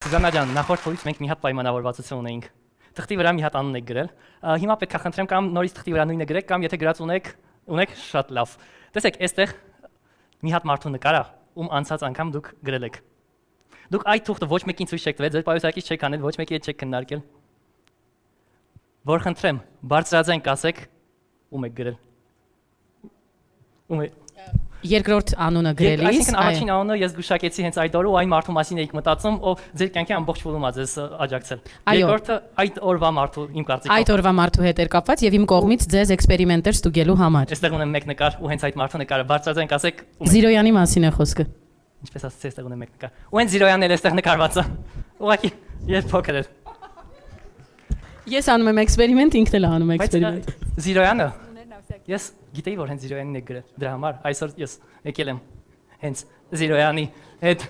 Սուզաննա ջան, նախորդ փորից մենք մի հատ պայմանավորվածություն ունեինք։ Թղթի վրա մի հատ անուն եք գրել։ Հիմա պետք է խնդրեմ կամ նորից թղթի վրա նույնը գրեք, կամ եթե գրած ունեք, շատ լավ։ Տեսեք, այստեղ մի հատ մարդու նկար է, ում անցած անգամ դուք գրել եք։ Դուք այդ թուղթը ոչ մեկին ցույց չեք տվել, ձեր պայուսակից չեք անել, ոչ մեկի հետ չեք քննարկել։ Որ խնդրեմ, բարձրաձայն կասեք, ում եք գրել։ Ում է։ Երկրորդ անունը գրելիս, այսինքն առաջին անունը ես գուշակեցի հենց այդ օրը ու այն մարդու մասին էիք մտածում, ով ձեր կյանքի ամբողջ փուլում ա ձեզ աջակցել։ Երկրորդը այդ օրվա մարդու իմ կարծիքով։ Այդ օրվա մարդու հետ էր կապված եւ իմ կողմից ձեզ էքսպերիմենտեր ստուգելու համար։ Այստեղ ունեմ մեկ նկար ու հենց այդ մարդու նկարը բարձրաձայն կասեք։ Զիրոյանի մասին է խոսքը։ Ինչպես ասացի, այստեղ ունեմ մեկ նկար։ Ու հենց Զիրոյանն էլ այստեղ նկարված է։ Ուղղակի ես փոքր էր։ Ես անում եմ էքսպերիմենտ, ինքն էլ անում է էքսպերիմենտ։ Զիրոյանը։ Ես գիտեի, որ հենց Զիրոյանին եք գրել։ Դրա համար այսօր ես եկել եմ հենց Զիրոյանի հետ